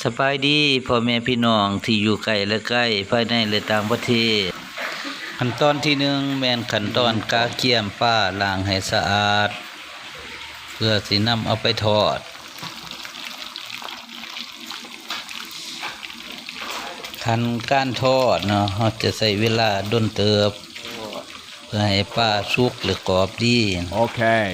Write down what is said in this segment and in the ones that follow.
สบายดีพ่อแม่พี่น้องที่อยู่ไกลและใกล้ภายในและต่างประเทศขั้นตอนที่1แม่นขั้นตอนกาเกี่ยมป้าล้างให้สะอาดเพื่อสินำเอาไปทอดขั้นการทอดเนาะเราจะใช้เวลาดนเติบเพื่อให้ป้าสุกหรือกรอบดี Okay.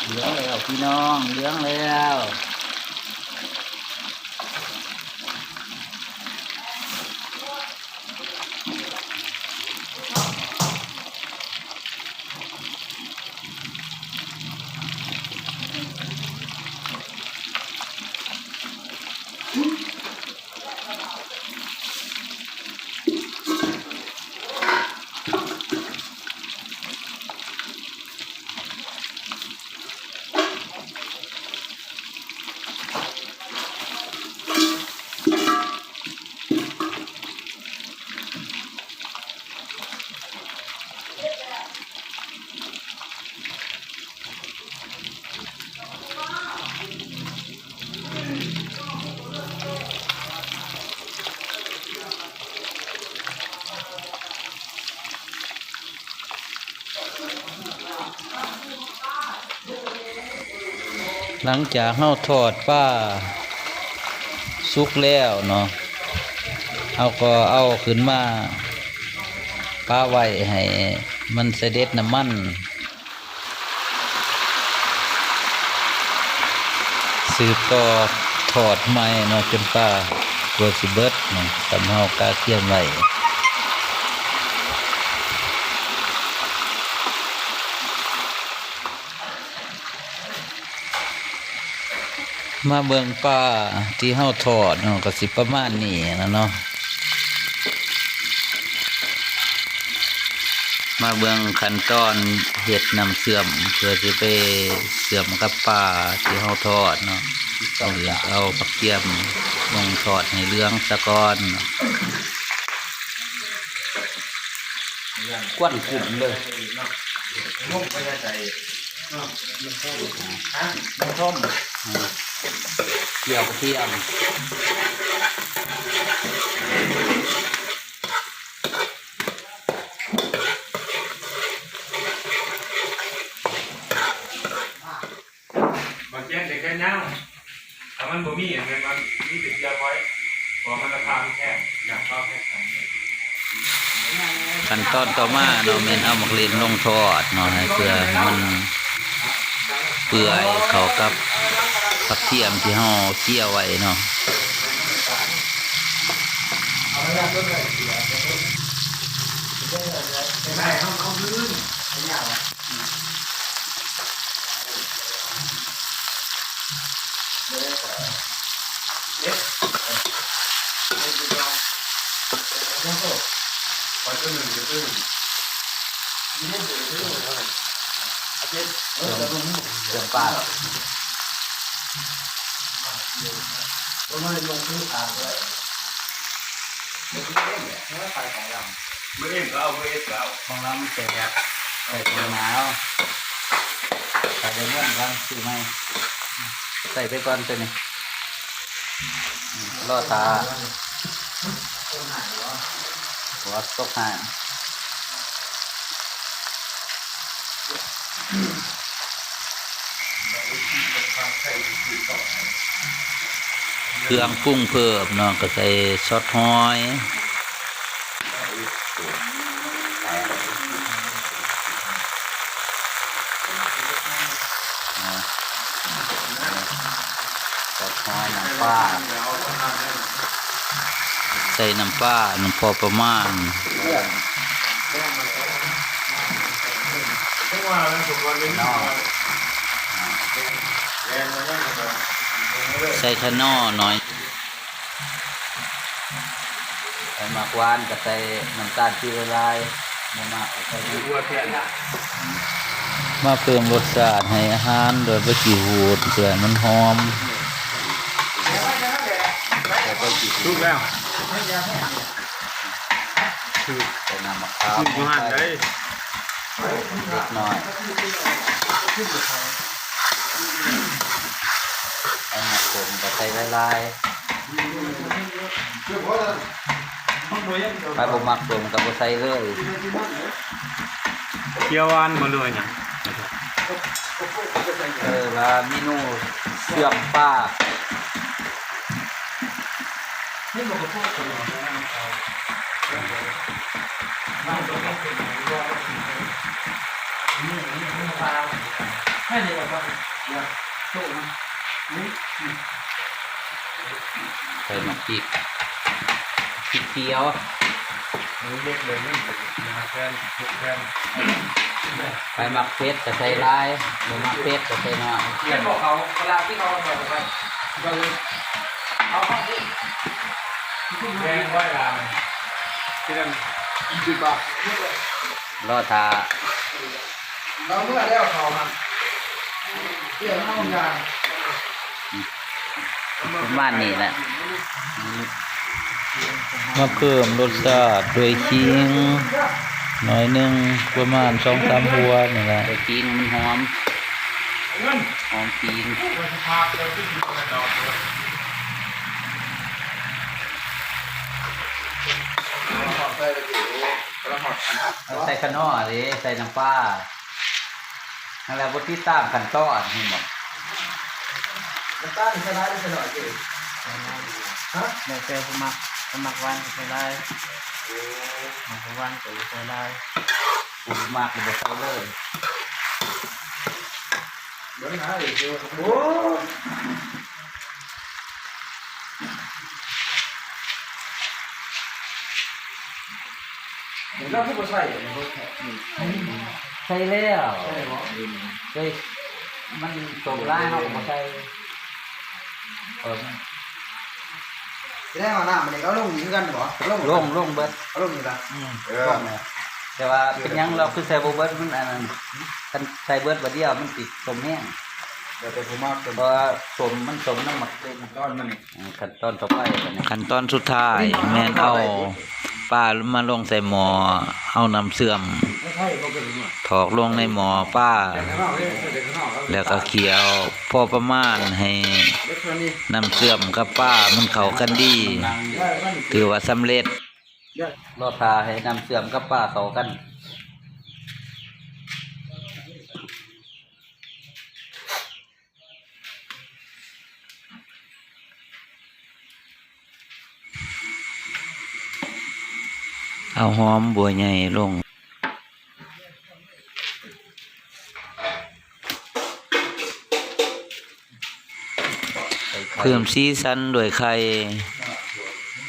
เหลืองแล้วพี่น้องเหลืองแล้วหลังจากเฮาทอดป้าสุกแล้วเนาะเฮาก็เอาขึ้นมาป้าไว้ให้มันเสด็จน้ำมันสืบต่อทอดใหม่เนาะจนป้ากลัวสิเบิดเนาะสำเฮากาเทียมไว้มาเบิ่งป้าที่เฮาทอดเนาะก็สิประมาณนี้นะเนาะมาเบิ่งขั้นตอนเฮ็ดน้ำเสื่อมเพื่อสิไปเสื่อมกับป้าที่เฮาทอดเนาะเอาผักเทียมลงทอดให้เหลืองซะก่อนกวนกลุ่มเลยนุ่มไปใส่มันท่อมเกี่ยวเทียมบางแจ้งเด็กแค่เน่าถ้ามันบ่มีอย่างเงี้ยมันมีติดยาไว้พอมันราคาแค่อยากเข้าแค่ขั้นตอนต่อมาเนาะแม่นเอาหมักเลนลงทอดเนาะให้เพื่อมันเปื่อยเข้ากับผักเทียมที่เฮาเคี่ยวไว้เนาะเดือดปลาเมื่อเอ็มก็เอาเมื่อเอ็มก็เอา ของเรามันแตกใส่ตัวหนาวใส่เดือดก่อนซื้อไหมใส่ไปก่อนตัวนี้รอตาหัวตกหางเครื่องปรุงเพิ่มเนาะก็ใส่ซอสหอยซอสหอยน้ำปลาใส่น้ำปลาน้ำพอประมาณ ว่าแล้วผมวันนี้ ใส่ขนอหน่อย ใส่หมักหวานก็ใส่น้ำตาลที่ละลายบ่มากก็ใส่น้ำ วัวเพี้ยน มาเพิ่มรสชาติให้อาหารโดยบ่จีหูดเพื่อให้มันหอม ถูกแล้วถูก ใส่น้ำมะขาม ถูกหันเลย เล็กน้อยใส่หมักผมก็ใส่ละลายไปบ่มักผมก็บ่ใส่เลย เคี่ยวหวานมาเลยนะ ว่าเมนูเสื่อมป้าใส่หมักพริกเขียว นี่เล็กเลยนี่มาแทนทุกแทน ไปหมักเพชรก็ใส่ลายบ่หมักเพชรก็ใส่น้อย ไม่บอกเขาเวลาที่เขาบอกไปก็เลยเอาเข้าที่ แกงไหว้ลามที่นั่น 10 บาท รอทา เราเมื่อแล้วเขามันเกี่ยวน้ำยาง ประมาณนี้แหละมาเพิ่มรสชาติด้วยขิงหน่อยหนึงประมาณ 2-3 หัวนี่แหละด้วยขิงมันหอม เงิน หอมขิง วันสภาพเราที่อยู่ในดอกเลย หอดใส่ตะกี้แล้วหอด เอาใส่ขนอดิใส่น้ำปลานั่นแหละบ่ติดตามขั้นตอนเห็นบ่ น้ำตาลใส่ได้ใส่หน่อยสิฮะ เดี๋ยวเจอสมัครวันก็ใช้ได้สมัครวันก็ใช้ได้ ปรุงมากก็บ่ใส่เลย เดี๋ยวนะเดี๋ยวโอ้เดี๋ยวเราพูดภาษาอย่างนี้ ใส่แล้วเฮ้ยมันตกลายเฮาก็บ่ใส่ แสดงว่าน้ำมันนี่เขาลงหญิงกันบ่ ลงเบิด เขาลงอยู่ละ ลงแล้วแต่ว่าเป็นหยังเราคือใส่บ่เบิดมันอันนั้นคันใส่เบิดบัดเดียวมันติดสมแห้ง เดี๋ยวไปผมมาเป็น เพราะว่าสมมันสมน้ำหมักเลย ก้อนมันนี่ ขั้นตอนต่อไปขั้นตอนสุดท้ายแม่นเอาปลามาลงใส่หม้อเอาน้ำเสื่อม ไม่ใช่เขาเป็นหรอก ถอกลงในหม้อป้า แต่ข้างนอกเลยแต่ข้างนอก แล้วก็เคี่ยวพอประมาณให้ เล็กตัวนี้ น้ำเสื่อมกับป้ามันเข้ากันดี ได้ก็นี่ ถือว่าสำเร็จ เยอะ รอทาให้น้ำเสื่อมกับป้าเข้ากัน เอาหอมบัวใหญ่ลงเพิ่มสีสันด้วยไข่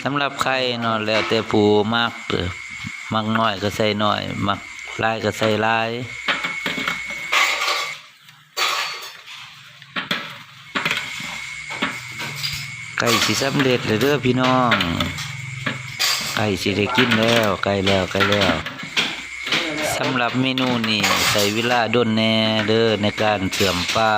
สำหรับไข่เนาะแล้วแต่ผู้มักเด้อมักน้อยก็ใส่น้อยมักหลายก็ใส่หลายไก่สิสำเร็จเลยเด้อพี่น้องไก่สิได้กินแล้วไก่แล้วสำหรับเมนูนี้ใช้เวลาโดนแน่เด้อในการเสื่อมป้า